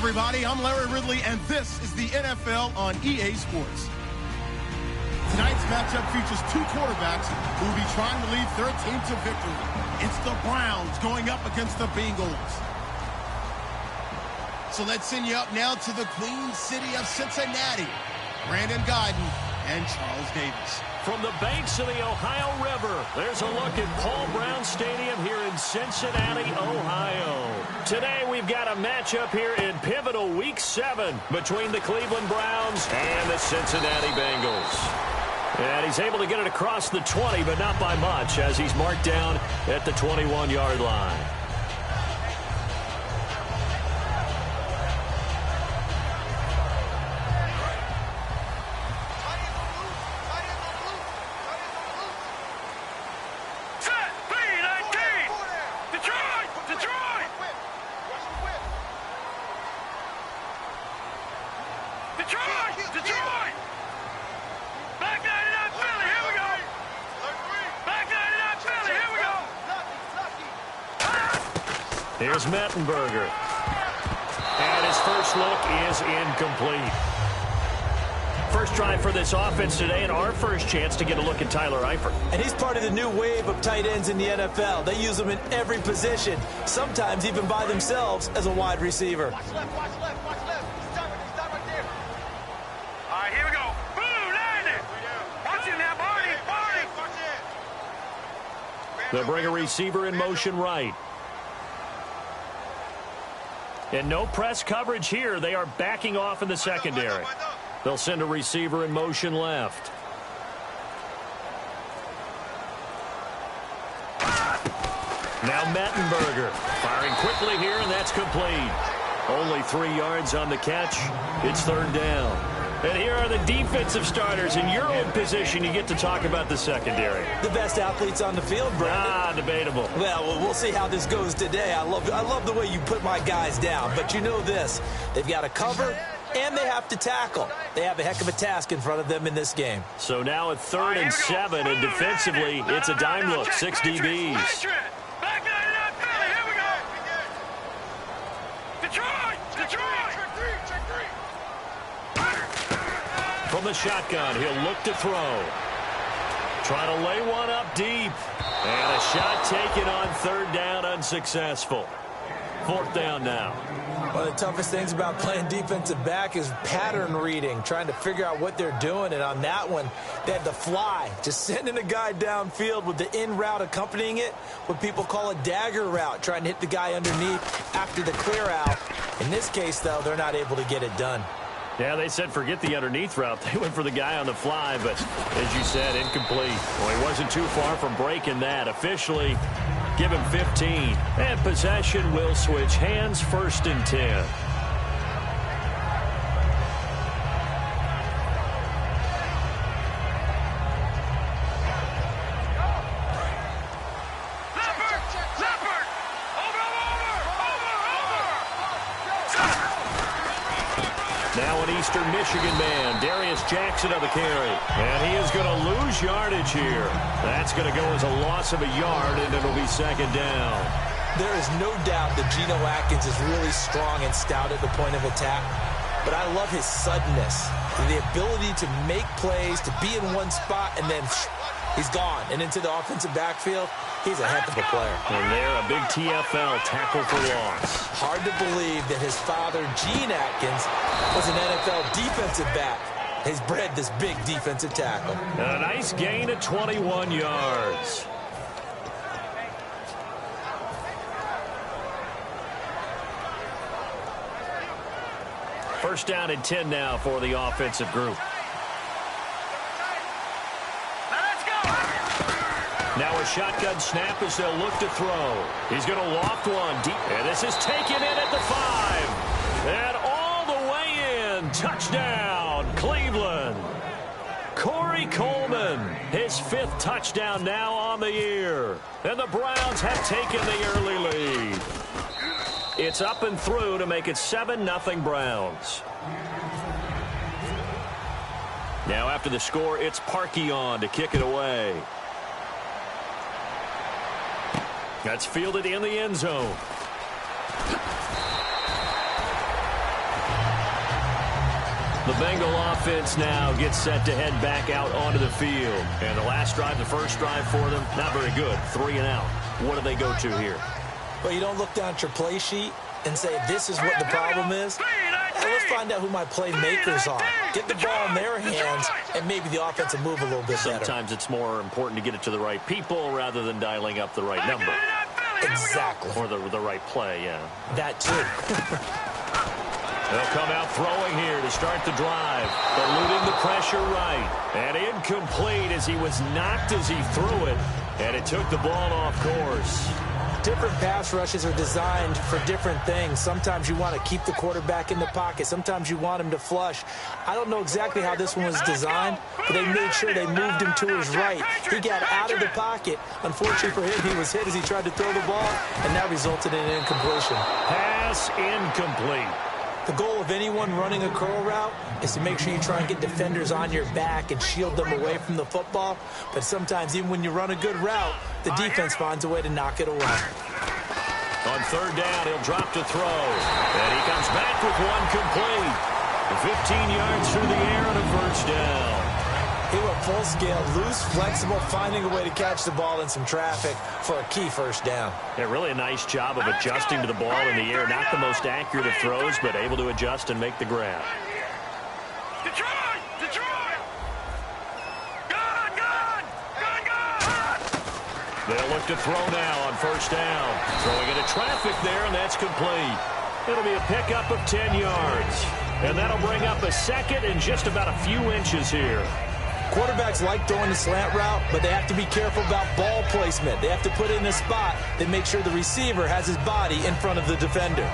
everybody. I'm Larry Ridley, and this is the NFL on EA Sports. Tonight's matchup features two quarterbacks who will be trying to lead their team to victory. It's the Browns going up against the Bengals. So let's send you up now to the Queen City of Cincinnati. Brandon Guyton and Charles Davis. From the banks of the Ohio River, there's a look at Paul Brown Stadium here in Cincinnati, Ohio. Today we've got a matchup here in pivotal Week 7 between the Cleveland Browns and the Cincinnati Bengals. And he's able to get it across the 20, but not by much, as he's marked down at the 21-yard line. Here's Mettenberger. And his first look is incomplete. First drive for this offense today, and our first chance to get a look at Tyler Eifert. And he's part of the new wave of tight ends in the NFL. They use them in every position, sometimes even by themselves as a wide receiver. Watch left, watch left, watch left. He's done right there. All right, here we go. Boom, landed. Watch it now, Barney. Watch it. They'll bring a receiver in motion right. And no press coverage here. They are backing off in the secondary. They'll send a receiver in motion left. Now Mettenberger firing quickly here, and that's complete. Only 3 yards on the catch. It's third down. And here are the defensive starters. In your own position, you get to talk about the secondary. The best athletes on the field, Brandon. Debatable. Well, we'll see how this goes today. I love the way you put my guys down. But you know this. They've got to cover, and they have to tackle. They have a heck of a task in front of them in this game. So now at 3rd and 7, and defensively, it's a dime look. 6 DBs. From the shotgun, he'll look to throw. Trying to lay one up deep. And a shot taken on 3rd down, unsuccessful. 4th down now. One of the toughest things about playing defensive back is pattern reading, trying to figure out what they're doing. And on that one, they had the fly, just sending a guy downfield with the in route accompanying it, what people call a dagger route, trying to hit the guy underneath after the clear out. In this case, though, they're not able to get it done. Yeah, they said forget the underneath route. They went for the guy on the fly, but as you said, incomplete. Well, he wasn't too far from breaking that. Officially, give him 15. And possession will switch hands, 1st and 10. Now an Eastern Michigan man, Darius Jackson of the carry. And he is going to lose yardage here. That's going to go as a loss of a yard, and it'll be 2nd down. There is no doubt that Geno Atkins is really strong and stout at the point of attack. But I love his suddenness, the ability to make plays, to be in one spot, and then he's gone. And into the offensive backfield, he's a heck of a player. And there, a big TFL, tackle for loss. Hard to believe that his father, Gene Atkins, was an NFL defensive back. He's bred this big defensive tackle. And a nice gain of 21 yards. First down and 10 now for the offensive group. Now a shotgun snap as they'll look to throw. He's going to loft one deep. And this is taken in at the 5. And all the way in. Touchdown, Cleveland. Corey Coleman, his 5th touchdown now on the year. And the Browns have taken the early lead. It's up and through to make it 7-0 Browns. Now after the score, it's Parkey on to kick it away. That's fielded in the end zone. The Bengal offense now gets set to head back out onto the field. And the last drive, the first drive for them, not very good. 3 and out. What do they go to here? Well, you don't look down at your play sheet and say, this is what the problem is. Let's find out who my playmakers are. Get the ball in their hands, and maybe the offense will move a little bit better. Sometimes it's more important to get it to the right people rather than dialing up the right number. Exactly. Or the right play, yeah. That too. They'll come out throwing here to start the drive. Eluding the pressure right. And incomplete as he was knocked as he threw it. And it took the ball off course. Different pass rushes are designed for different things. Sometimes you want to keep the quarterback in the pocket. Sometimes you want him to flush. I don't know exactly how this one was designed, but they made sure they moved him to his right. He got out of the pocket. Unfortunately for him, he was hit as he tried to throw the ball, and that resulted in an incompletion. Pass incomplete. The goal of anyone running a curl route is to make sure you try and get defenders on your back and shield them away from the football. But sometimes, even when you run a good route, the defense finds a way to knock it away. On third down, he'll drop to throw. And he comes back with one complete. 15 yards through the air on a first down. He went full scale, loose, flexible, finding a way to catch the ball in some traffic for a key first down. Yeah, really a nice job of adjusting to the ball in the air. Not the most accurate of throws, but able to adjust and make the grab. Detroit! Detroit! Gun! They'll look to throw now on first down. Throwing into traffic there, and that's complete. It'll be a pickup of 10 yards. And that'll bring up a second and just about a few inches here. Quarterbacks like throwing the slant route, but they have to be careful about ball placement. They have to put it in a spot that makes sure the receiver has his body in front of the defender.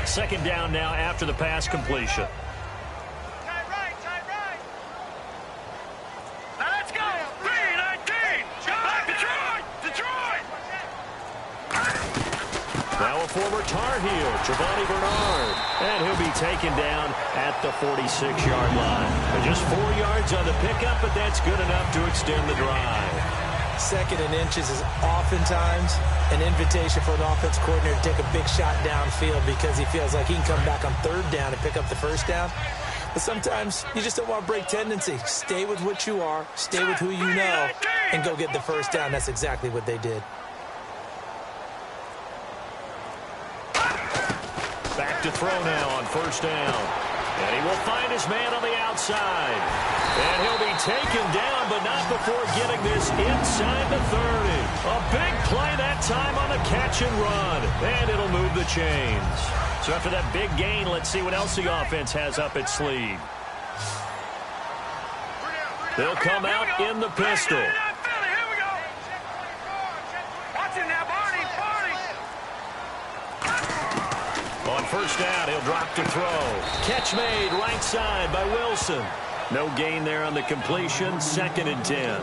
Second down now after the pass completion. Tight right. Now let's go. 3-19. Detroit. Now a former Tar Heel, Giovanni Bernard. And he'll be taken down at the 46-yard line. And just 4 yards on the pickup, but that's good enough to extend the drive. Second and inches is oftentimes an invitation for an offense coordinator to take a big shot downfield because he feels like he can come back on third down and pick up the first down. But sometimes you just don't want to break tendency. Stay with what you are, stay with who you know, and go get the first down. That's exactly what they did. Back to throw now on first down. And he will find his man on the outside. And he'll be taken down, but not before getting this inside the 30. A big play that time on the catch and run. And it'll move the chains. So after that big gain, let's see what else the offense has up its sleeve. They'll come out in the pistol. Here we go. Watch him now, Barney. On first down, he'll drop to throw. Catch made right side by Wilson. No gain there on the completion. 2nd and 10.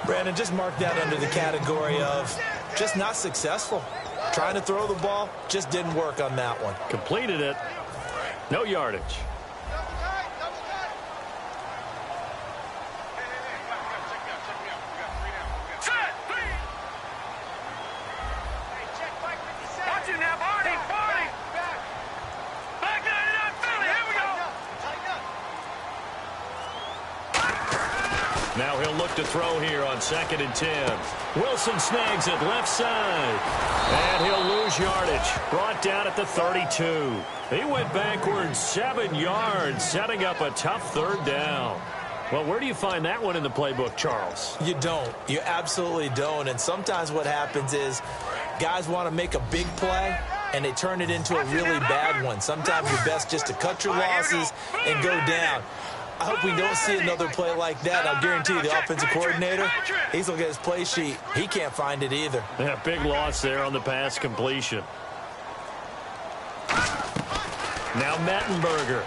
Brandon, just mark that under the category of just not successful. Trying to throw the ball, just didn't work on that one. Completed it. No yardage. Watch him now, Barney. Back 99 Philly. Here we go. Now he'll look to throw here on 2nd and 10. Wilson snags it left side. And he'll lose yardage. Brought down at the 32. He went backwards 7 yards, setting up a tough third down. Well, where do you find that one in the playbook, Charles? You don't. You absolutely don't. And sometimes what happens is guys want to make a big play, and they turn it into a really bad one. Sometimes you're best just to cut your losses and go down. I hope we don't see another play like that. I'll guarantee you the offensive coordinator, he's looking at his play sheet. He can't find it either. Yeah, big loss there on the pass completion. Now Mettenberger.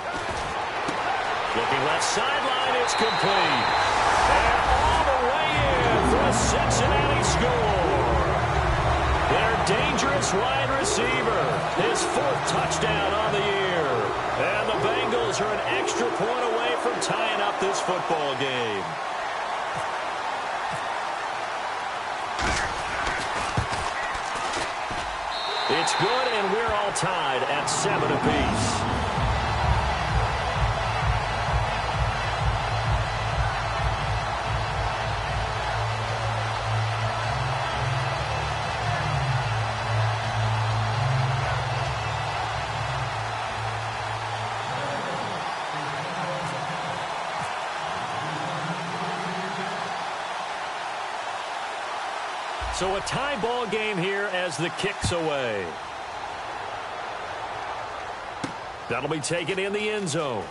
Looking left sideline, it's complete. And all the way in for a Cincinnati score. Their dangerous wide receiver. His 4th touchdown on the year. And the Bengals are an extra point away from tying up this football game. good, and we're all tied at 7 apiece. So a tie ball game here as the kick's away. That'll be taken in the end zone.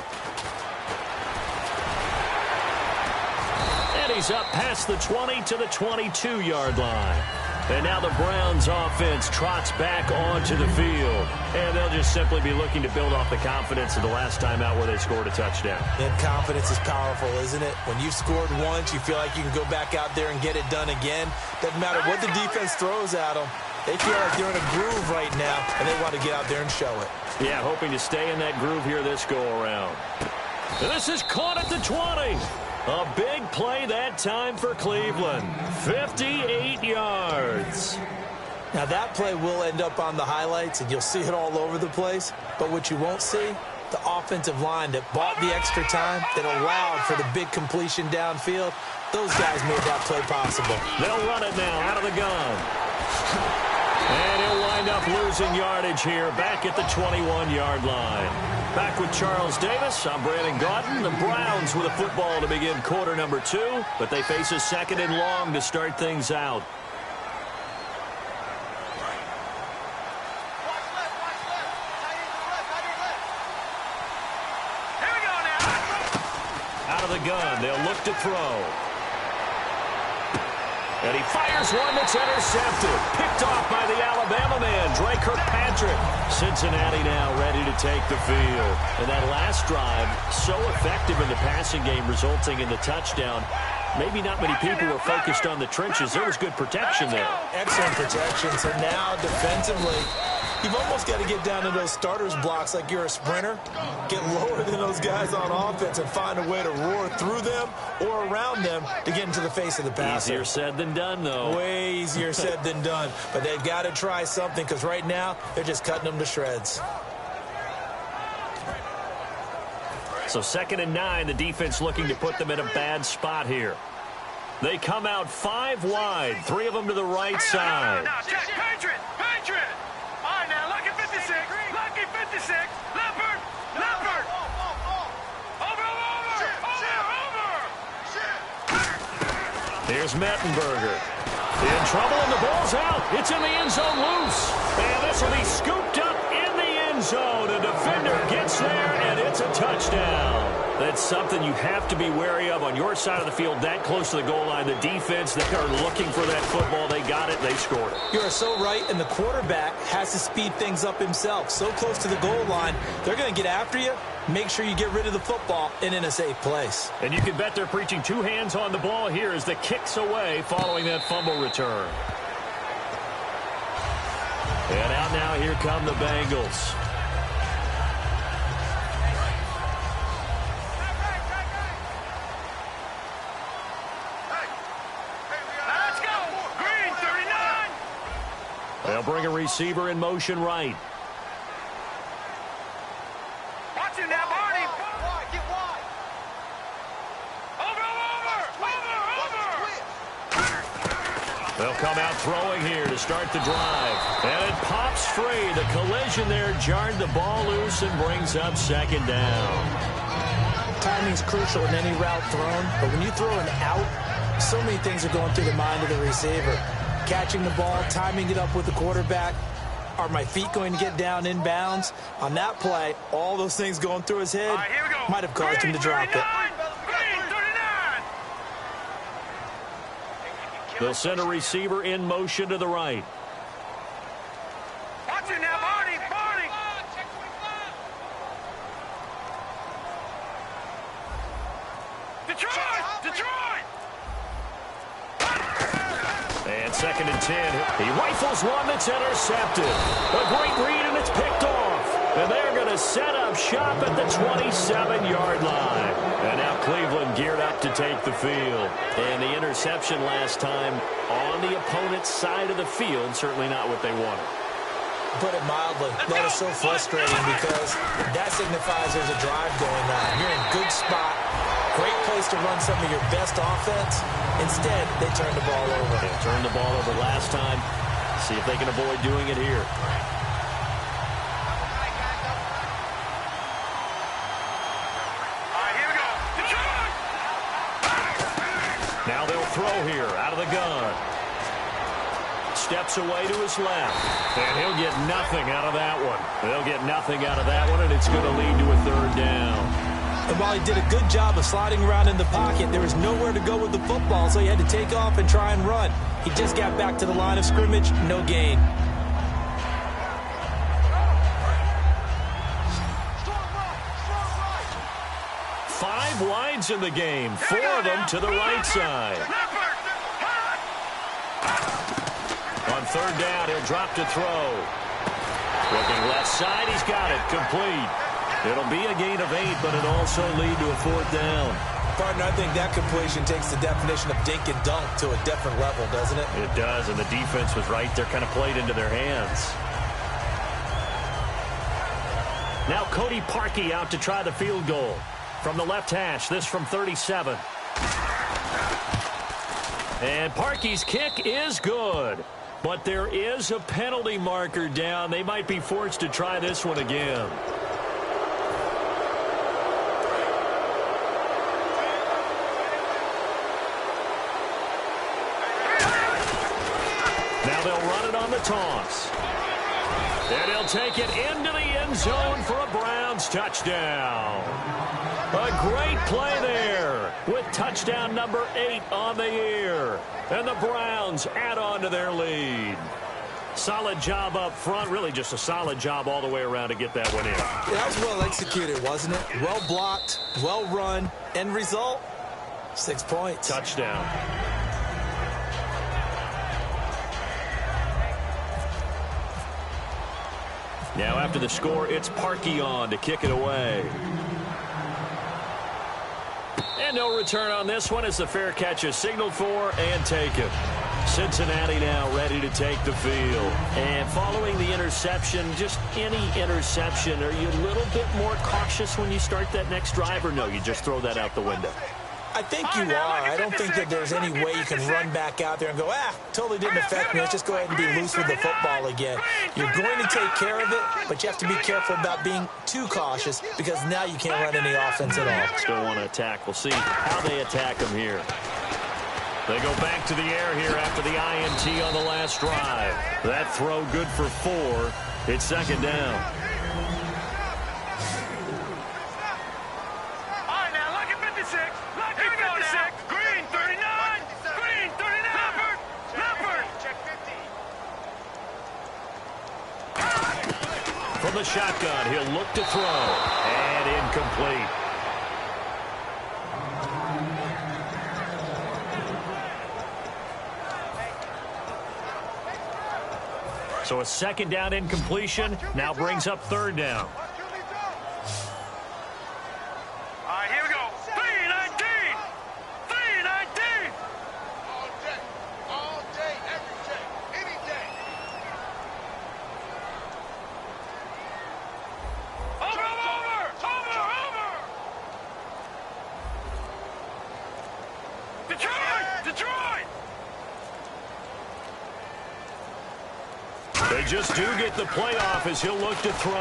And he's up past the 20 to the 22-yard line. And now the Browns offense trots back onto the field. And they'll just simply be looking to build off the confidence of the last time out where they scored a touchdown. And confidence is powerful, isn't it? When you've scored once, you feel like you can go back out there and get it done again. Doesn't matter what the defense throws at them. They feel like they're in a groove right now, and they want to get out there and show it. Yeah, hoping to stay in that groove here this go-around. This is caught at the 20. A big play that time for Cleveland. 58 yards. Now, that play will end up on the highlights, and you'll see it all over the place. But what you won't see, the offensive line that bought the extra time, that allowed for the big completion downfield, those guys made that play possible. They'll run it now out of the gun. And he'll wind up losing yardage here back at the 21-yard line. Back with Charles Davis, I'm Brandon Gaudin. The Browns with a football to begin quarter number 2, but they face a 2nd and long to start things out. Here we go now. Out of the gun, they'll look to throw. And he fires one that's intercepted. Picked off by the Alabama man, Dre Kirkpatrick. Cincinnati now ready to take the field. And that last drive, so effective in the passing game, resulting in the touchdown. Maybe not many people were focused on the trenches. There was good protection there. Excellent protection. So now defensively, you've almost got to get down to those starters blocks like you're a sprinter. Get lower than those guys on offense and find a way to roar through them or around them to get into the face of the passer. Easier said than done, though. Way easier said than done. But they've got to try something because right now they're just cutting them to shreds. So 2nd and 9, the defense looking to put them in a bad spot here. They come out 5 wide, 3 of them to the right side. Now, check. Patriot. All right, now, lucky 56. Lucky 56. Leopard. Over. Here's Mettenberger. In trouble, and the ball's out. It's in the end zone loose. And this will be scooped up in the end zone. A defender gets there, and it's a touchdown. That's something you have to be wary of on your side of the field, that close to the goal line. The defense, they are looking for that football. They got it. They scored it. You are so right, and the quarterback has to speed things up himself. So close to the goal line, they're going to get after you. Make sure you get rid of the football and in a safe place. And you can bet they're preaching 2 hands on the ball here as the kick's away following that fumble return. And out now, here come the Bengals. Let's go. Green, 39. They'll bring a receiver in motion right. Watch him now, Barney. Get wide. Over. They'll come out throwing here to start the drive. And it pops free. The collision there jarred the ball loose and brings up 2nd down. Timing's crucial in any route thrown, but when you throw an out, so many things are going through the mind of the receiver. Catching the ball, timing it up with the quarterback. Are my feet going to get down inbounds? On that play, all those things going through his head might have caused him to drop it. They'll send a receiver in motion to the right. Watch it now, Barney. Detroit. And 2nd and 10. He rifles one that's intercepted. A great read, and it's picked off. And they're going to set up shop at the 27-yard line. And now Cleveland geared up to take the field. And the interception last time on the opponent's side of the field, certainly not what they wanted. put it mildly. That is so frustrating because that signifies there's a drive going on. You're in a good spot, great place to run some of your best offense. Instead, they turn the ball over. They turned the ball over last time. See if they can avoid doing it here. Now they'll throw here out of the gun. Steps away to his left. And he'll get nothing out of that one. They'll get nothing out of that one, and it's going to lead to a third down. And while he did a good job of sliding around in the pocket, there was nowhere to go with the football, so he had to take off and try and run. He just got back to the line of scrimmage, no gain. Five wides in the game, 4 of them to the right side. On third down, he'll drop to throw. Looking left side, he's got it, complete. It'll be a gain of 8, but it'll also lead to a fourth down. Partner, I think that completion takes the definition of dink and dunk to a different level, doesn't it? It does, and the defense was right there, kind of played into their hands. Now Cody Parkey out to try the field goal. From the left hash, this from 37. And Parkey's kick is good. But there is a penalty marker down. They might be forced to try this one again. Now they'll run it on the toss. And he'll take it into the end zone for a Browns touchdown. A great play there with touchdown number 8 on the year. And the Browns add on to their lead. Solid job up front. Really just a solid job all the way around to get that one in. That was well executed, wasn't it? Well blocked, well run. End result, 6 points. Touchdown. Now after the score, it's Parkey on to kick it away. And no return on this one as the fair catch is signaled for and taken. Cincinnati now ready to take the field. And following the interception, just any interception, are you a little bit more cautious when you start that next drive, or no, you just throw that out the window? I think you are. I don't think that there's any way you can run back out there and go, totally didn't affect me. Let's just go ahead and be loose with the football again. You're going to take care of it, but you have to be careful about being too cautious because now you can't run any offense at all. Still want to attack. We'll see how they attack them here. They go back to the air here after the INT on the last drive. That throw good for 4. It's second down. From the shotgun, he'll look to throw. And incomplete. So a second down incompletion now brings up third down. All right, here we go. 319! 319! All day, every day, any day. Over! Detroit! They just do get the playoff as he'll look to throw.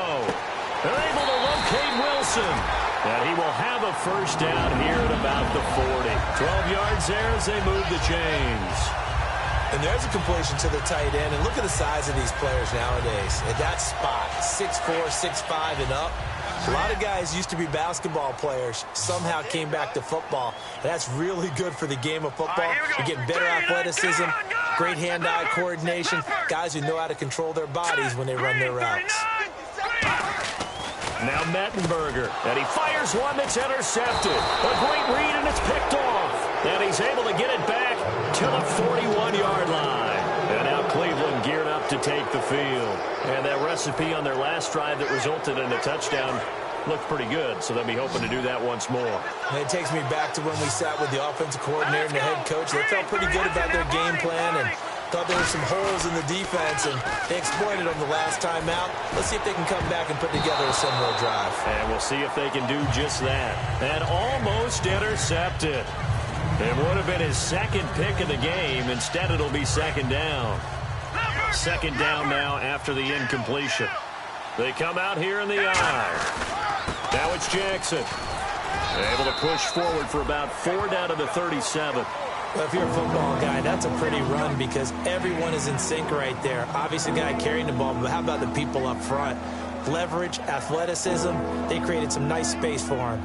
They're able to locate Wilson. And he will have a first down here at about the 40. 12 yards there as they move the chains. And there's a completion to the tight end. And look at the size of these players nowadays. At that spot, 6'4", 6'5", and up. A lot of guys used to be basketball players, somehow came back to football. That's really good for the game of football. You're getting better athleticism, great hand-eye coordination, guys who know how to control their bodies when they run their routes. Now Mettenberger, and he fires one that's intercepted. A great read, and it's picked off. And he's able to get it back to the 41-yard line. And now Cleveland geared up to take the field. And that recipe on their last drive that resulted in a touchdown looked pretty good, so they'll be hoping to do that once more. And it takes me back to when we sat with the offensive coordinator and the head coach. They felt pretty good about their game plan, and Thought there were some holes in the defense, and they exploited them the last time out. Let's see if they can come back and put together a similar drive. And we'll see if they can do just that. And almost intercepted. It would have been his second pick of the game. Instead, it'll be second down. Second down now after the incompletion. They come out here in the eye. Now it's Jackson. Able to push forward for about 4 down to the 37. Well, if you're a football guy, that's a pretty run because everyone is in sync right there. Obviously, the guy carrying the ball, but how about the people up front? Leverage, athleticism, they created some nice space for him.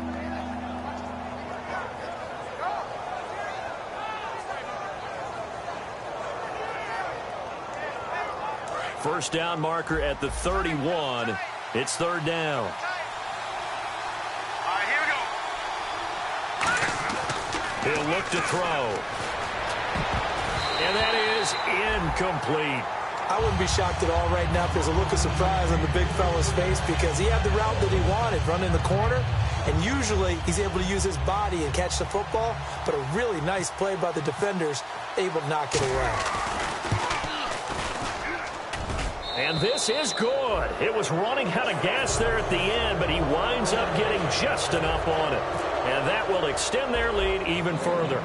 First down marker at the 31. It's third down. He'll look to throw. And that is incomplete. I wouldn't be shocked at all right now if there's a look of surprise on the big fella's face because he had the route that he wanted, running the corner. And usually he's able to use his body and catch the football, but a really nice play by the defenders, able to knock it away. And this is good. It was running out of gas there at the end, but he winds up getting just enough on it. And that will extend their lead even further.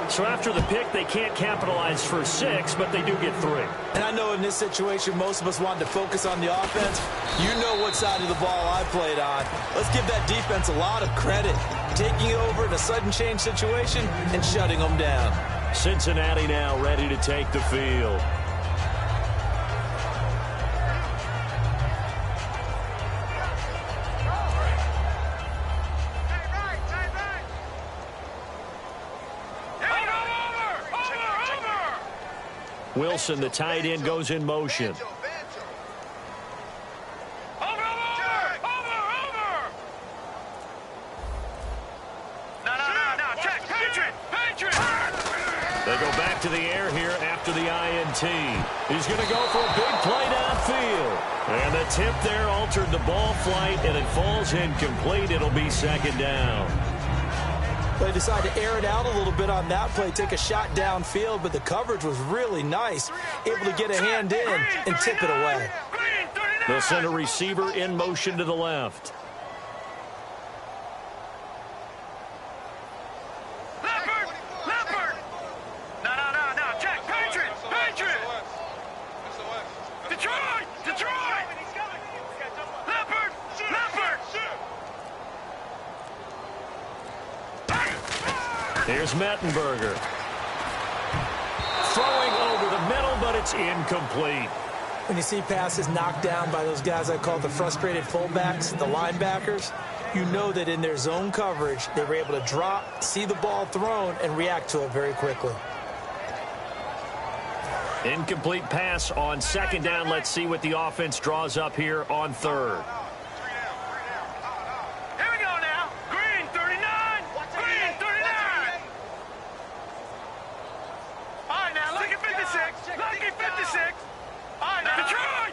So after the pick, they can't capitalize for 6, but they do get 3. And I know in this situation, most of us wanted to focus on the offense. You know what side of the ball I played on. Let's give that defense a lot of credit. Taking over in a sudden change situation and shutting them down. Cincinnati now ready to take the field. Wilson, the tight end, goes in motion. Over! No, check! Patriot! They go back to the air here after the INT. He's going to go for a big play downfield. And the tip there altered the ball flight, and it falls incomplete. It'll be second down. They decided to air it out a little bit on that play, take a shot downfield, but the coverage was really nice, able to get a hand in and tip it away. They'll send a receiver in motion to the left. Leopard! No, check! Patriot! Detroit! Leopard! Here's Mettenberger. Throwing over the middle, but it's incomplete. When you see passes knocked down by those guys I call the frustrated fullbacks, the linebackers, you know that in their zone coverage, they were able to drop, see the ball thrown, and react to it very quickly. Incomplete pass on second down. Let's see what the offense draws up here on third. Here we go now. Green 39. All right, now look at 56. All right, now Detroit.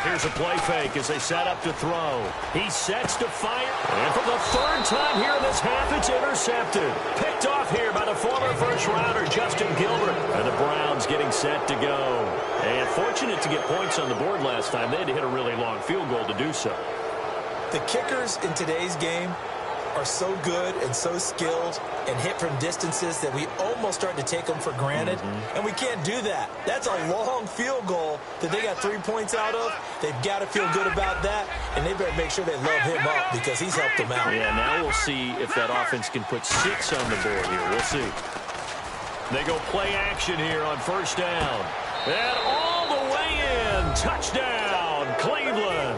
Here's a play fake as they set up to throw. He sets to fire. And for the third time here in this half, it's intercepted. Picked off here by the former first-rounder, Justin Gilbert. And the Browns getting set to go. And fortunate to get points on the board last time. They had to hit a really long field goal to do so. The kickers in today's game are so good and so skilled and hit from distances that we almost start to take them for granted. And we can't do that. That's a long field goal that they got 3 points out of. They've got to feel good about that, and they better make sure they love him up because he's helped them out. Yeah, now we'll see if that offense can put 6 on the board here. We'll see. They go play action here on first down. And all the way in. Touchdown, Cleveland.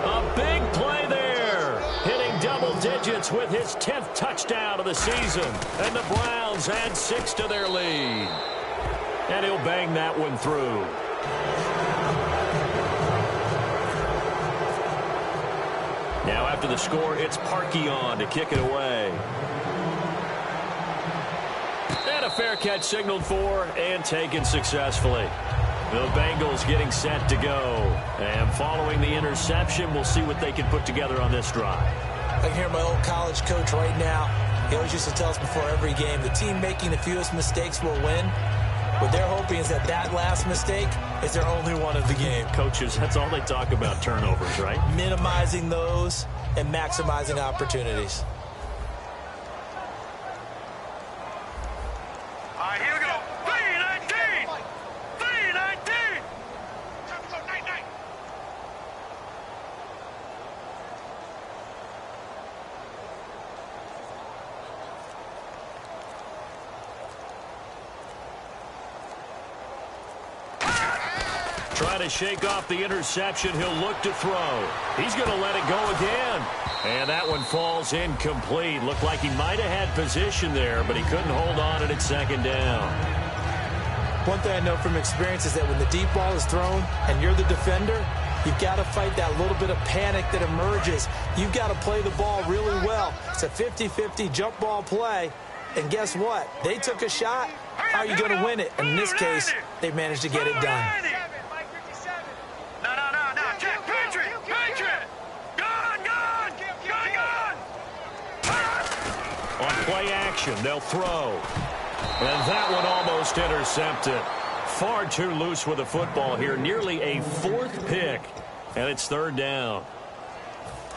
A big play there. Hitting double digits with his 10th touchdown of the season. And the Browns add 6 to their lead. And he'll bang that one through. Now after the score, it's Parkey on to kick it away. And a fair catch signaled for and taken successfully. The Bengals getting set to go. And following the interception, we'll see what they can put together on this drive. I can hear my old college coach right now. He always used to tell us before every game, the team making the fewest mistakes will win. What they're hoping is that last mistake is their only one of the game. Coaches, that's all they talk about, turnovers, right? Minimizing those and maximizing opportunities. All right, here we go. 3-19. 3-19. Time to go, night-night. Trying to shake off the interception. He'll look to throw. He's going to let it go again. And that one falls incomplete. Looked like he might have had position there, but he couldn't hold on at its second down. One thing I know from experience is that when the deep ball is thrown and you're the defender, you've got to fight that little bit of panic that emerges. You've got to play the ball really well. It's a 50-50 jump ball play. And guess what? They took a shot. How are you going to win it? And in this case, they managed to get it done. On play action, they'll throw. And that one almost intercepted. Far too loose with the football here. Nearly a fourth pick. And it's third down.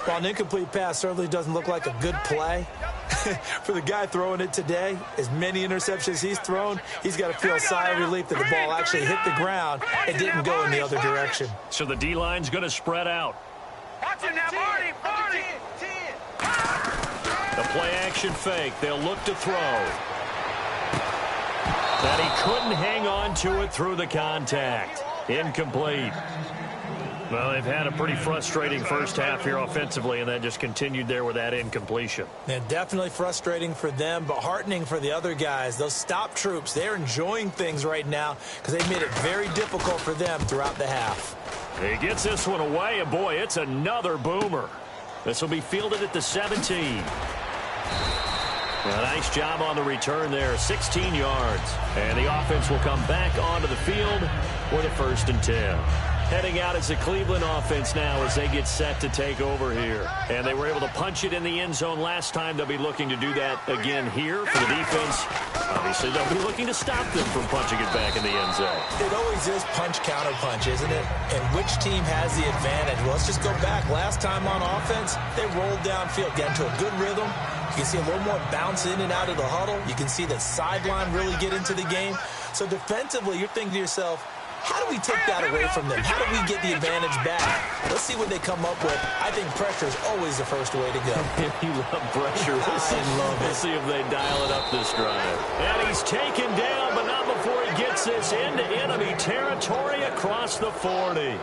Well, an incomplete pass certainly doesn't look like a good play. For the guy throwing it today, as many interceptions he's thrown, he's got to feel a sigh of relief that the ball actually hit the ground and didn't go in the other direction. So the D-line's going to spread out. Watch it now, Marty. The play action fake. They'll look to throw. That he couldn't hang on to it through the contact. Incomplete. Well, they've had a pretty frustrating first half here offensively, and then just continued there with that incompletion. And definitely frustrating for them, but heartening for the other guys. Those stop troops, they're enjoying things right now because they made it very difficult for them throughout the half. He gets this one away, and boy, it's another boomer. This will be fielded at the 17. A nice job on the return there, 16 yards. And the offense will come back onto the field with a 1st and 10. Heading out is the Cleveland offense now as they get set to take over here. And they were able to punch it in the end zone last time. They'll be looking to do that again here for the defense. Obviously, they'll be looking to stop them from punching it back in the end zone. It always is punch-counter-punch, isn't it? And which team has the advantage? Well, let's just go back. Last time on offense, they rolled downfield, got into a good rhythm. You can see a little more bounce in and out of the huddle. You can see the sideline really get into the game. So defensively, you're thinking to yourself, how do we take that away from them? How do we get the advantage back? Let's see what they come up with. I think pressure is always the first way to go. You love pressure. We'll see if they dial it up this drive. And he's taken down, but not before he gets this into enemy territory across the 40.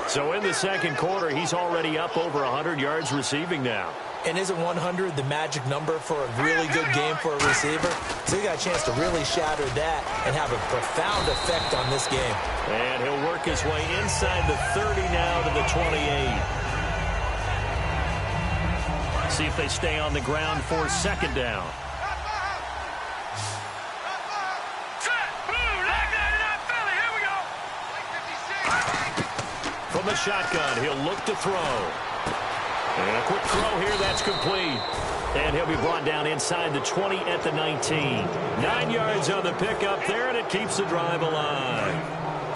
So in the second quarter, he's already up over 100 yards receiving now. And isn't 100 the magic number for a really good game for a receiver? So he got a chance to really shatter that and have a profound effect on this game. And he'll work his way inside the 30 now to the 28. See if they stay on the ground for 2nd down. From the shotgun, he'll look to throw. And a quick throw here, that's complete. And he'll be brought down inside the 20 at the 19. 9 yards on the pickup there, and it keeps the drive alive.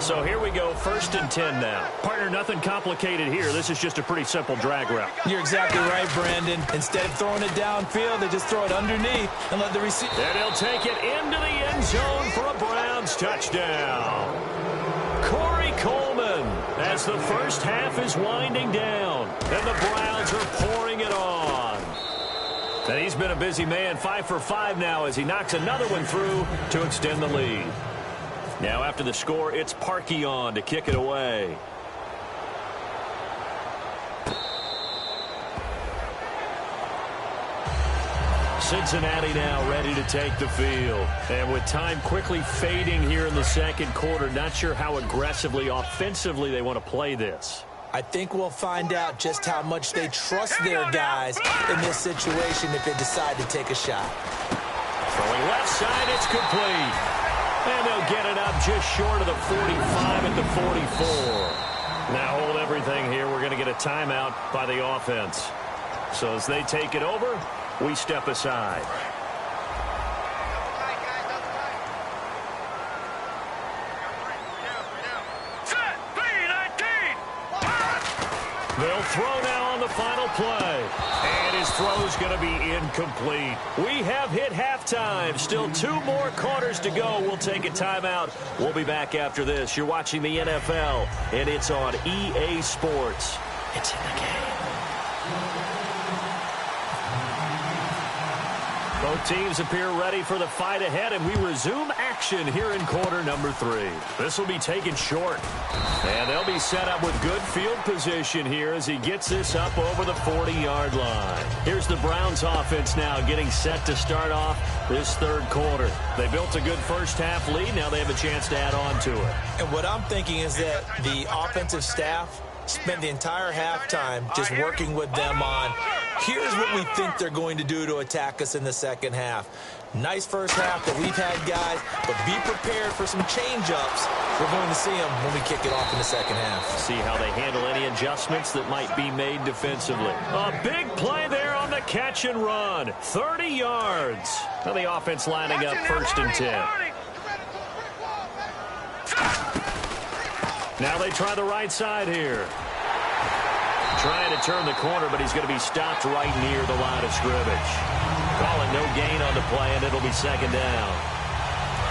So here we go, 1st and 10 now. Partner, nothing complicated here. This is just a pretty simple drag route. You're exactly right, Brandon. Instead of throwing it downfield, they just throw it underneath and let the receiver. And he'll take it into the end zone for a Browns touchdown. Corey Coleman, as the first half is winding down, and the Browns are pouring it on. And he's been a busy man, 5 for 5 now as he knocks another one through to extend the lead. Now after the score, it's Parkey on to kick it away. Cincinnati now ready to take the field. And with time quickly fading here in the second quarter, not sure how aggressively, offensively they want to play this. I think we'll find out just how much they trust their guys in this situation if they decide to take a shot. Throwing left side, it's complete. And they'll get it up just short of the 45 at the 44. Now hold everything here. We're going to get a timeout by the offense. So as they take it over, we step aside. They'll throw now on the final play. And his throw's going to be incomplete. We have hit halftime. Still 2 more quarters to go. We'll take a timeout. We'll be back after this. You're watching the NFL, and it's on EA Sports. It's in the game. Both teams appear ready for the fight ahead, and we resume action here in quarter number 3. This will be taken short. And they'll be set up with good field position here as he gets this up over the 40-yard line. Here's the Browns offense now getting set to start off this third quarter. They built a good first-half lead. Now they have a chance to add on to it. And what I'm thinking is that the offensive staff spent the entire halftime just working with them on, here's what we think they're going to do to attack us in the second half. Nice first half that we've had, guys, but be prepared for some change-ups. We're going to see them when we kick it off in the second half. See how they handle any adjustments that might be made defensively. A big play there on the catch and run. 30 yards. Now the offense lining up 1st and 10. Now they try the right side here. Trying to turn the corner, but he's going to be stopped right near the line of scrimmage. Calling no gain on the play, and it'll be 2nd down.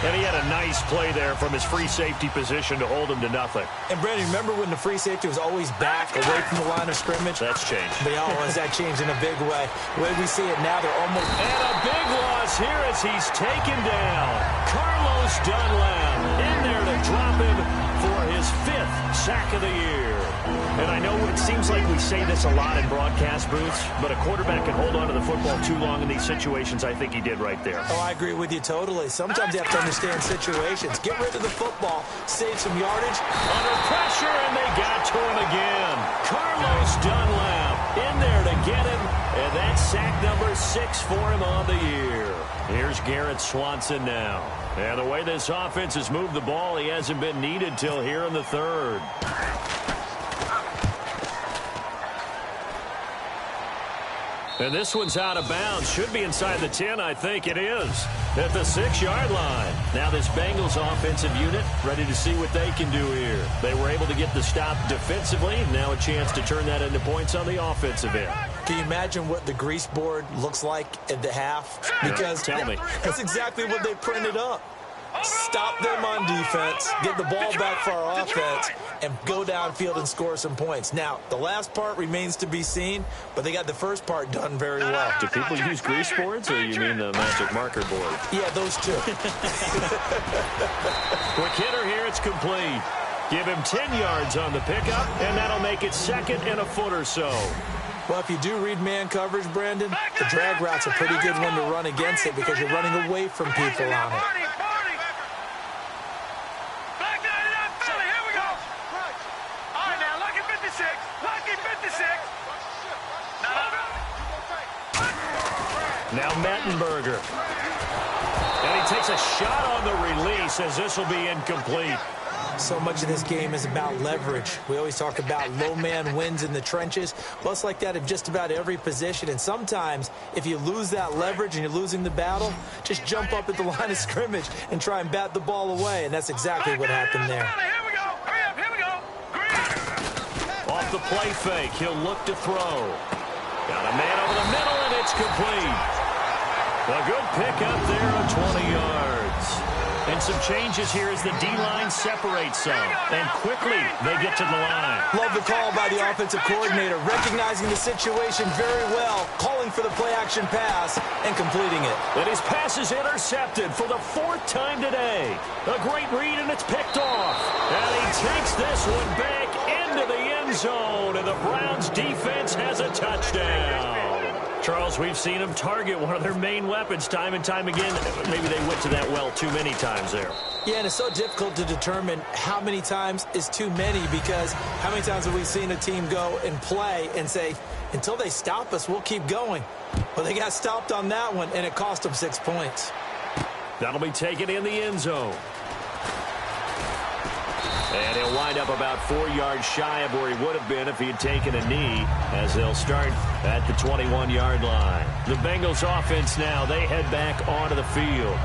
And he had a nice play there from his free safety position to hold him to nothing. And, Brandon, remember when the free safety was always back away from the line of scrimmage? That's changed. But has that changed in a big way? The way we see it now, they're almost... And a big loss here as he's taken down. Carlos Dunlap in there to drop him for his 5th sack of the year. And I know it seems like we say this a lot in broadcast booths, but a quarterback can hold on to the football too long in these situations. I think he did right there. Oh, I agree with you totally. Sometimes you have to understand situations. Get rid of the football, save some yardage. Under pressure, and they got to him again. Carlos Dunlap in there to get him, and that's sack number 6 for him on the year. Here's Garrett Swanson now. And the way this offense has moved the ball, he hasn't been needed till here in the 3rd. And this one's out of bounds. Should be inside the 10, I think it is. At the 6-yard line. Now this Bengals offensive unit ready to see what they can do here. They were able to get the stop defensively. Now a chance to turn that into points on the offensive end. Can you imagine what the grease board looks like at the half? Because Tell me. That's exactly what they printed up. Stop them on defense, get the ball back for our offense, and go downfield and score some points. Now, the last part remains to be seen, but they got the first part done very well. Do people use grease boards, or you mean the magic marker board? Yeah, those two. Quick hitter here, it's complete. Give him 10 yards on the pickup, and that'll make it 2nd and a foot or so. Well, if you do read man coverage, Brandon, the drag route's a pretty good one to run against it because you're running away from people on it. Now Mettenberger. And he takes a shot on the release as this will be incomplete. So much of this game is about leverage. We always talk about low man wins in the trenches. Well, it's like that in just about every position. And sometimes, if you lose that leverage and you're losing the battle, just jump up at the line of scrimmage and try and bat the ball away. And that's exactly what happened there. Off the play fake, he'll look to throw. Got a man over the middle, and it's complete. A good pickup there on 20 yards. And some changes here as the D-line separates some. And quickly, they get to the line. Love the call by the offensive coordinator, recognizing the situation very well, calling for the play-action pass, and completing it. And his pass is intercepted for the 4th time today. A great read, and it's picked off. And he takes this one back into the end zone, and the Browns defense has a touchdown. Charles, we've seen them target one of their main weapons time and time again. Maybe they went to that well too many times there. Yeah, and it's so difficult to determine how many times is too many, because how many times have we seen a team go and play and say, until they stop us, we'll keep going. Well, they got stopped on that one, and it cost them 6 points. That'll be taken in the end zone. And he'll wind up about 4 yards shy of where he would have been if he had taken a knee, as they'll start at the 21-yard line. The Bengals offense now, they head back onto the field.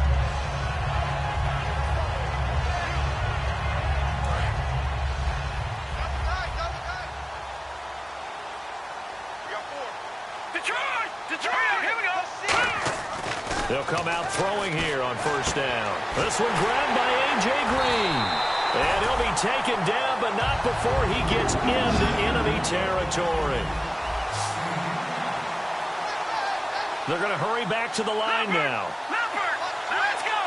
Detroit, here we go. They'll come out throwing here on first down. This one grabbed by A.J. Green. And he'll be taken down, but not before he gets into enemy territory. They're going to hurry back to the line now. Let's go.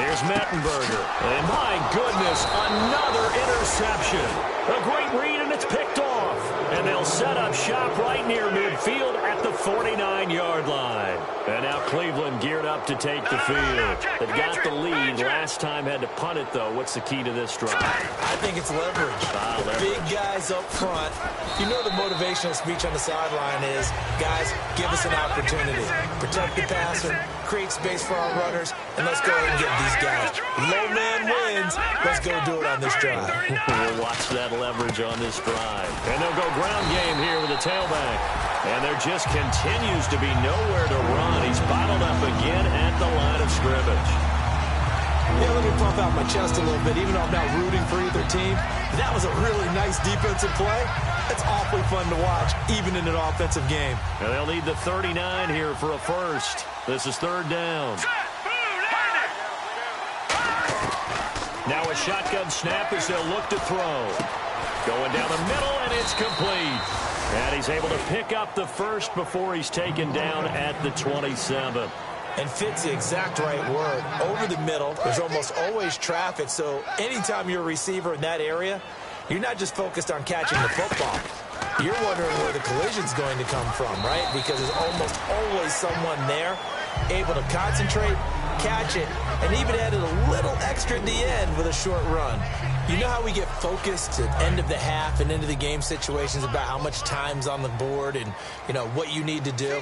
Here's Mettenberger. And my goodness, another interception. A great read, and it's picked off. And they'll set up shop right near midfield at the 49-yard line. And now Cleveland geared up to take the field. They've got the lead. Last time had to punt it, though. What's the key to this drive? I think it's leverage. Leverage. Big guys up front. You know the motivational speech on the sideline is, guys, give us an opportunity. Protect the passer, create space for our runners, and let's go ahead and get these guys. Low man wins. Let's go do it on this drive. We'll watch that leverage on this drive. And they'll go ground game here with the tailback. And there just continues to be nowhere to run. He's bottled up again at the line of scrimmage. Yeah, let me pump out my chest a little bit, even though I'm not rooting for either team. That was a really nice defensive play. It's awfully fun to watch, even in an offensive game. And they'll need the 39 here for a first. This is third down. Now a shotgun snap as they'll look to throw. Going down the middle, and it's complete. And he's able to pick up the first before he's taken down at the 27. And fits the exact right word. Over the middle, there's almost always traffic, so anytime you're a receiver in that area, you're not just focused on catching the football. You're wondering where the collision's going to come from, right? Because there's almost always someone there able to concentrate, catch it, and even added a little extra at the end with a short run. You know how we get focused at end of the half and into the game situations about how much time's on the board and, you know, what you need to do?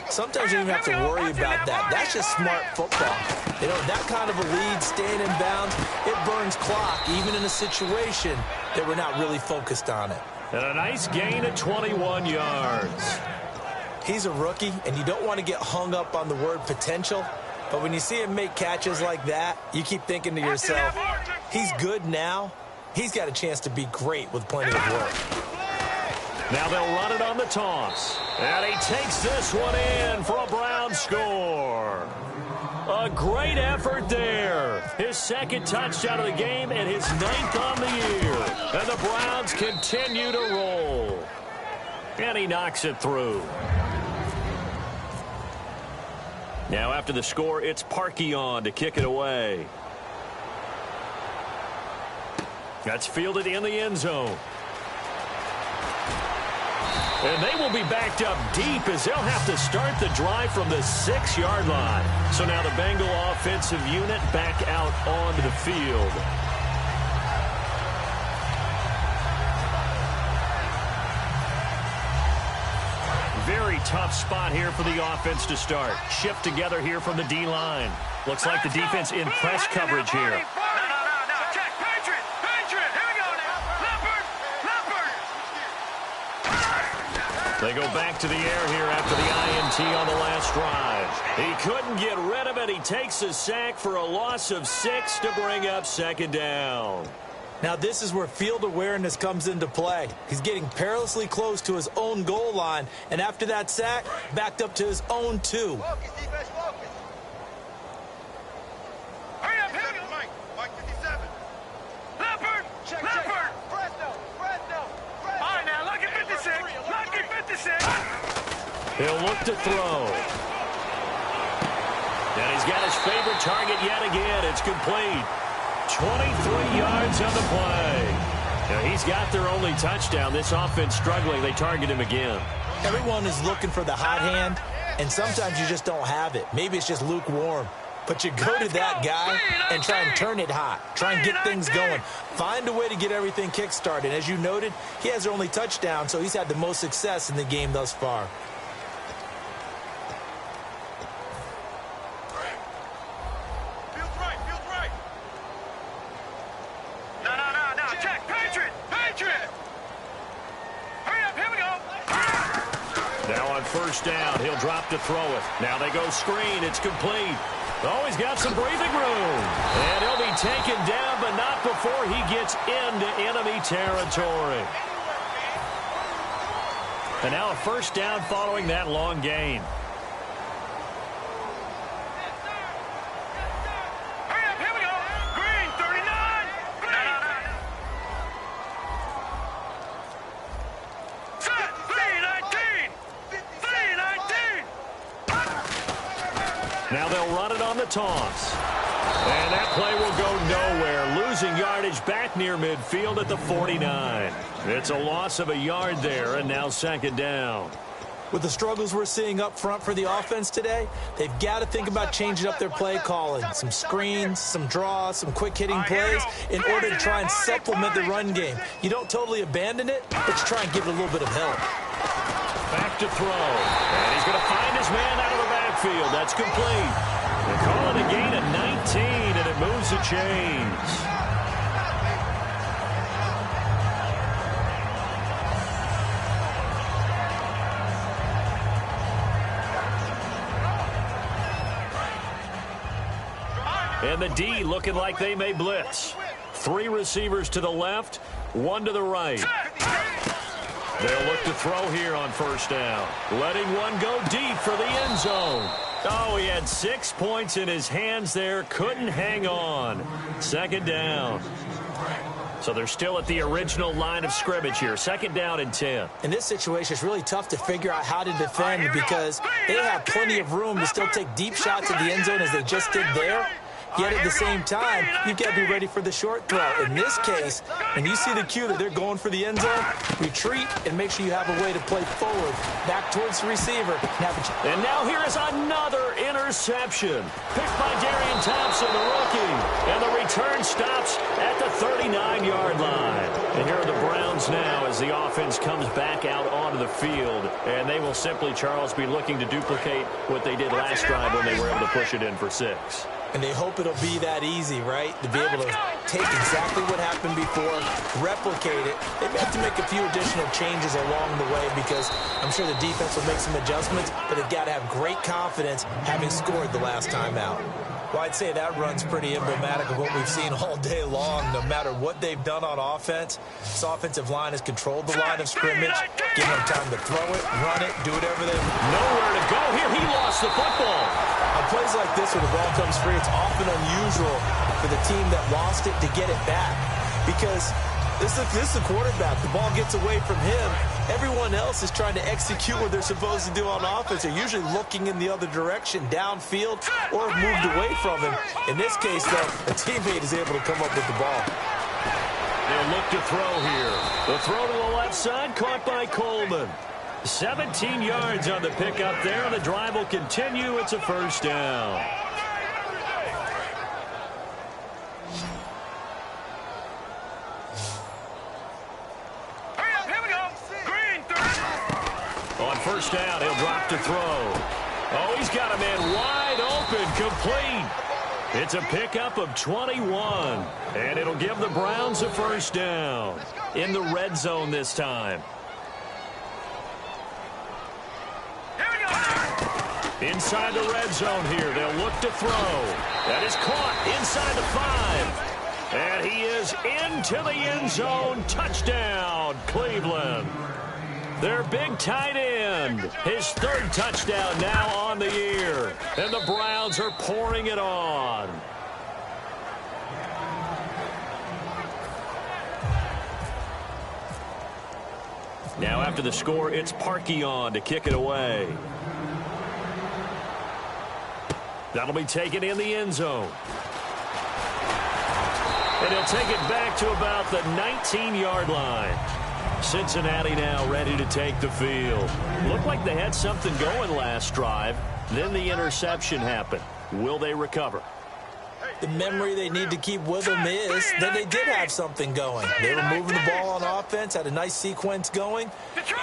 Sometimes you don't even have to worry about that. That's just smart football. You know, that kind of a lead, staying in bounds, it burns clock, even in a situation that we're not really focused on it. And a nice gain of 21 yards. He's a rookie, and you don't want to get hung up on the word potential. But when you see him make catches like that, you keep thinking to yourself, he's good now. He's got a chance to be great with plenty of work. Now they'll run it on the toss. And he takes this one in for a Brown score. A great effort there. His second touchdown of the game and his 9th on the year. And the Browns continue to roll. And he knocks it through. Now after the score, it's Parkey on to kick it away. That's fielded in the end zone. And they will be backed up deep as they'll have to start the drive from the 6-yard line. So now the Bengal offensive unit back out onto the field. Very tough spot here for the offense to start. Shift together here from the D-line. Looks like the defense in press coverage here. They go back to the air here after the INT on the last drive. He couldn't get rid of it. He takes a sack for a loss of 6 to bring up second down. Now this is where field awareness comes into play. He's getting perilously close to his own goal line, and after that sack, backed up to his own 2. Focus, defense, focus. Hurry up, hit him. Mike 57. Leopard, Leopard. Fresno. All right, now, look at 56. Look at 56. He'll look to throw. And he's got his favorite target yet again. It's complete. 23 yards on the play. Now he's got their only touchdown. This offense struggling. They target him again. Everyone is looking for the hot hand, and sometimes you just don't have it. Maybe it's just lukewarm. But you go to that guy and try and turn it hot. Try and get things going. Find a way to get everything kick-started. As you noted, he has their only touchdown, so he's had the most success in the game thus far. Feels right. No. Check. Patriot. Hurry up, here we go. Now on first down, he'll drop to throw it. Now they go screen. It's complete. Oh, he's got some breathing room. And he'll be taken down, but not before he gets into enemy territory. And now a first down following that long gain. Now they'll run it on the toss. And that play will go nowhere, losing yardage back near midfield at the 49. It's a loss of a yard there, and now second down. With the struggles we're seeing up front for the offense today, they've got to think about changing up their play calling. Some screens, some draws, some quick-hitting plays in order to try and supplement the run game. You don't totally abandon it, but you try and give it a little bit of help. Back to throw. And he's going to find his man out of the backfield. That's complete. They call it a gain of 19, and it moves the chains. And the D looking like they may blitz. 3 receivers to the left, 1 to the right. They'll look to throw here on first down. Letting one go deep for the end zone. Oh, he had 6 points in his hands there. Couldn't hang on. Second down. So they're still at the original line of scrimmage here. Second down and 10. In this situation, it's really tough to figure out how to defend because they have plenty of room to still take deep shots at the end zone as they just did there. Yet at the same time, you've got to be ready for the short throw. In this case, when you see the cue that they're going for the end zone, retreat and make sure you have a way to play forward, back towards the receiver. And now here is another interception. Picked by Darian Thompson, the rookie. And the return stops at the 39-yard line. And here are the Browns now as the offense comes back out onto the field. And they will simply, Charles, be looking to duplicate what they did last drive when they were able to push it in for 6. And they hope it'll be that easy, right? To be able to take exactly what happened before, replicate it. They may have to make a few additional changes along the way because I'm sure the defense will make some adjustments, but they've got to have great confidence having scored the last time out. Well, I'd say that run's pretty emblematic of what we've seen all day long. No matter what they've done on offense, this offensive line has controlled the line of scrimmage, giving them time to throw it, run it, do whatever they want. Nowhere to go here. He lost the football. On plays like this where the ball comes free, it's often unusual for the team that lost it to get it back because this is the quarterback. The ball gets away from him. Everyone else is trying to execute what they're supposed to do on offense. They're usually looking in the other direction, downfield, or moved away from him. In this case, though, a teammate is able to come up with the ball. They'll look to throw here. The throw to the left side, caught by Coleman. 17 yards on the pickup there. The drive will continue. It's a first down. On first down, he'll drop to throw. Oh, he's got a man wide open, complete. It's a pickup of 21, and it'll give the Browns a first down in the red zone this time. Inside the red zone here, they'll look to throw. That is caught inside the 5. And he is into the end zone. Touchdown, Cleveland. Their big tight end, his 3rd touchdown now on the year. And the Browns are pouring it on. Now after the score, it's Parkey on to kick it away. That'll be taken in the end zone. And he'll take it back to about the 19-yard line. Cincinnati now ready to take the field. Looked like they had something going last drive. Then the interception happened. Will they recover? The memory they need to keep with them is that they did have something going. They were moving the ball on offense, had a nice sequence going.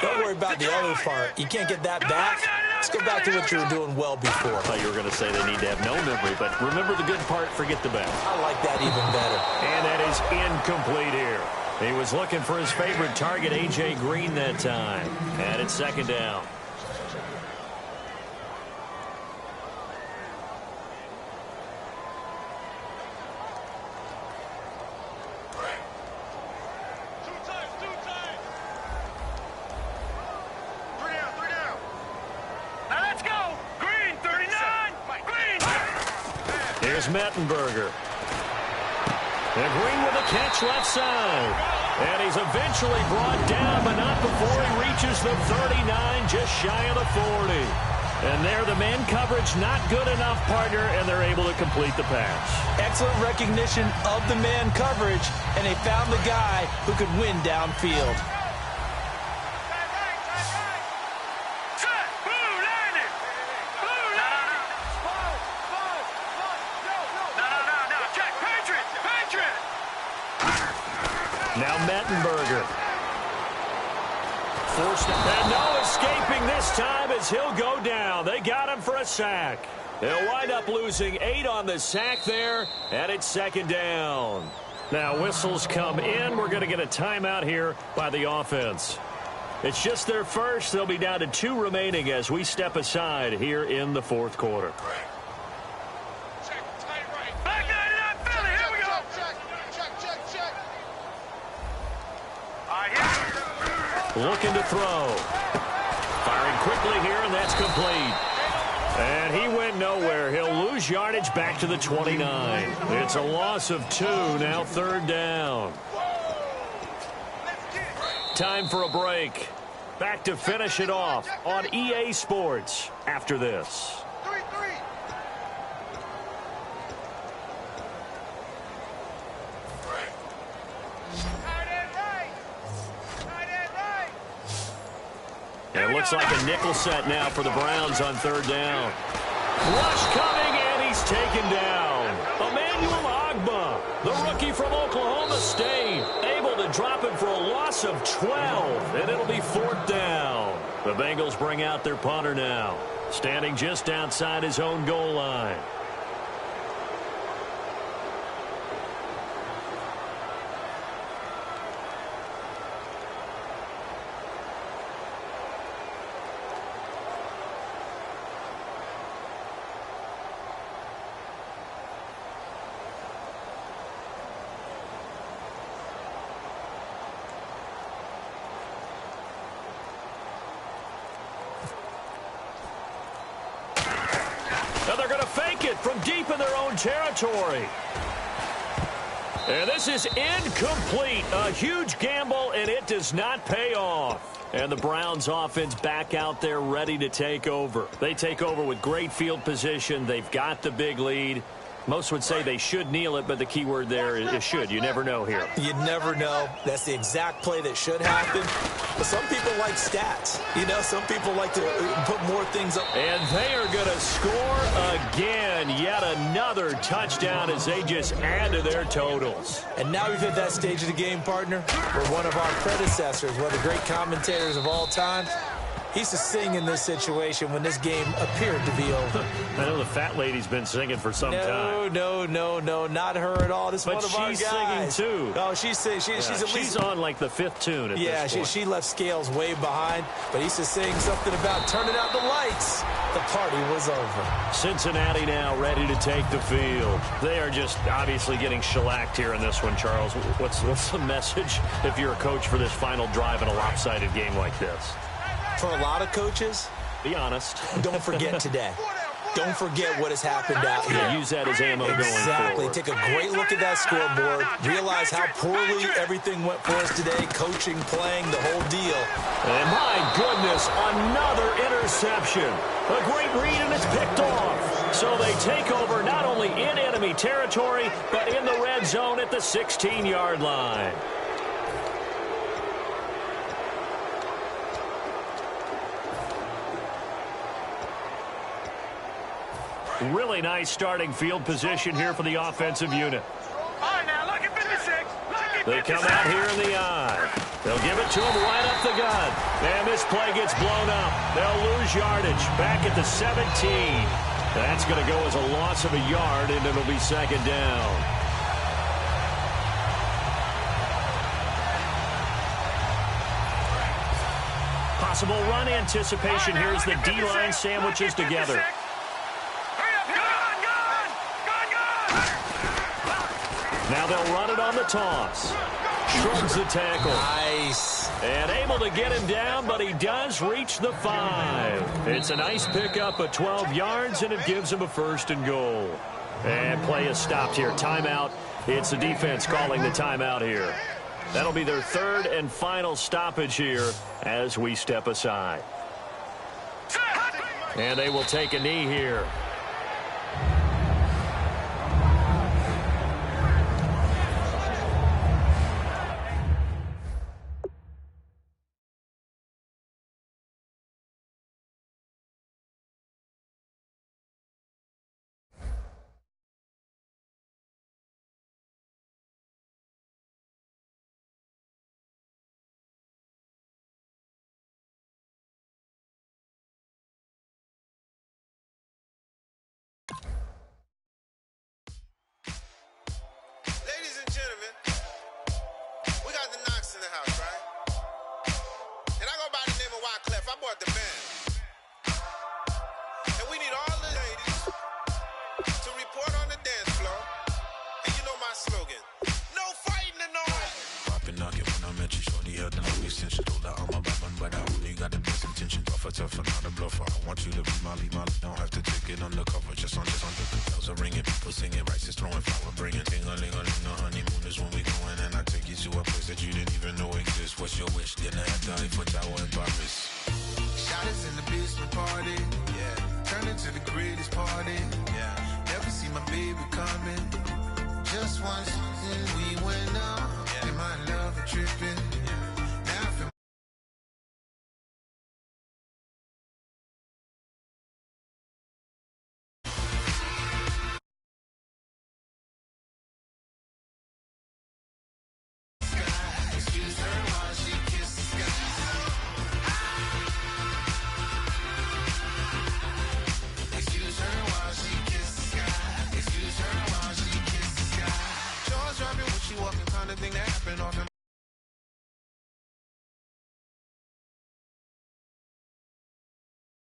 Don't worry about the other part. You can't get that back. Let's go back to what you were doing well before. I thought you were going to say they need to have no memory, but remember the good part, forget the bad. I like that even better. And that is incomplete here. He was looking for his favorite target, A.J. Green, that time. And it's second down. is Mettenberger. And Green with a catch left side. And he's eventually brought down, but not before he reaches the 39, just shy of the 40. And there, the man coverage not good enough, partner, and they're able to complete the pass. Excellent recognition of the man coverage, and they found the guy who could win downfield. Now Mettenberger. Forced, and no escaping this time as he'll go down. They got him for a sack. They'll wind up losing 8 on the sack there, and it's second down. Now whistles come in. We're going to get a timeout here by the offense. It's just their first. They'll be down to 2 remaining as we step aside here in the fourth quarter. Looking to throw. Firing quickly here, and that's complete. And he went nowhere. He'll lose yardage back to the 29. It's a loss of 2, now third down. Time for a break. Back to finish it off on EA Sports after this. It looks like a nickel set now for the Browns on third down. Rush coming, and he's taken down. Emmanuel Ogbah, the rookie from Oklahoma State, able to drop him for a loss of 12, and it'll be fourth down. The Bengals bring out their punter now, standing just outside his own goal line. From deep in their own territory. And this is incomplete. A huge gamble, and it does not pay off. And the Browns offense back out there ready to take over. They take over with great field position. They've got the big lead. Most would say they should kneel it, but the key word there is should. You never know here. You never know. That's the exact play that should happen. But some people like stats. You know, some people like to put more things up. And they are going to score again. Yet another touchdown as they just add to their totals. And now we've hit that stage of the game, partner, where one of our predecessors, one of the great commentators of all time, he used to sing in this situation when this game appeared to be over. I know the fat lady's been singing for some time. No, not her at all. This is one of our guys. But she's singing, too. Oh, she's singing. She's on, like, the 5th tune at this point. She left scales way behind, but he used to sing something about turning out the lights. The party was over. Cincinnati now ready to take the field. They are just obviously getting shellacked here in this one, Charles. What's the message if you're a coach for this final drive in a lopsided game like this? For a lot of coaches, be honest. Don't forget today. Don't forget what has happened out here. Yeah, use that as ammo going forward. Exactly. Take a great look at that scoreboard. Realize how poorly everything went for us today. Coaching, playing, the whole deal. And my goodness, another interception. A great read, and it's picked off. So they take over not only in enemy territory, but in the red zone at the 16-yard line. Really nice starting field position here for the offensive unit. All right, now, look at 56. They come out here in the eye. They'll give it to him right up the gut. And this play gets blown up. They'll lose yardage back at the 17. That's going to go as a loss of a yard, and it'll be second down. Possible run anticipation here as the D-line sandwiches together. Now they'll run it on the toss. Shrugs the tackle. Nice. And able to get him down, but he does reach the 5. It's a nice pickup of 12 yards, and it gives him a 1st and goal. And play is stopped here. Timeout. It's the defense calling the timeout here. That'll be their third and final stoppage here as we step aside. And they will take a knee here. Ladies and gentlemen, we got the Knox in the house, right? And I go by the name of Wyclef. I bought the band. And we need all the ladies to report on the dance floor. And you know my slogan, no fighting in the hall. Poppin' nugget when I met you, shorty held the long extension. Told her I'm a bad man, but I only got the best intention. Tougher, not a bluffer. I want you to be Molly. Don't have to take it undercover. Just on the bells are ringing. People singing, rice is throwing, flower bringing. Ting-a-ling-a-ling, the honeymoon is when we going. And I take you to a place that you didn't even know exists. What's your wish? Dinner at the Eiffel Tower in Paris. Shot is in the basement party. Yeah. Turn into the greatest party. Yeah. Never see my baby coming. Just once.